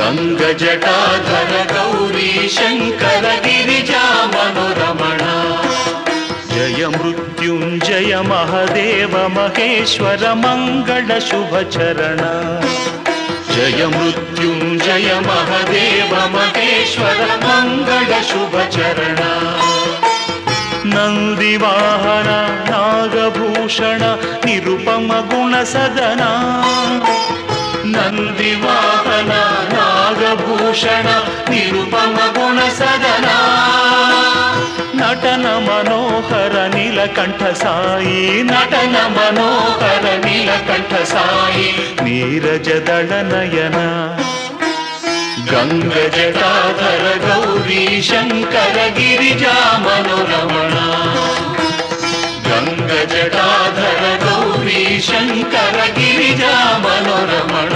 गङ्गजटाधर Gauri Shankar Girija मनोरमण Jai Mrityunjay Mahadeva Maheshwar Mangal शुभचरण Jai Mrityunjay Mahadeva Maheshwar Mangal शुभचरण नन्दिवाहन Nagabhushan Nirupam गुणसदन नन्दिवाहन Nagabhushan Nirupam गुणसदन नटन Manohar Neelkanth Sai नटन Manohar Neelkanth Sai नीरजदल Nayan गङ्गजटाधर Gauri Shankar Girija मनोरमण गङ्गजटाधर Gauri Shankar Girija मनोरमण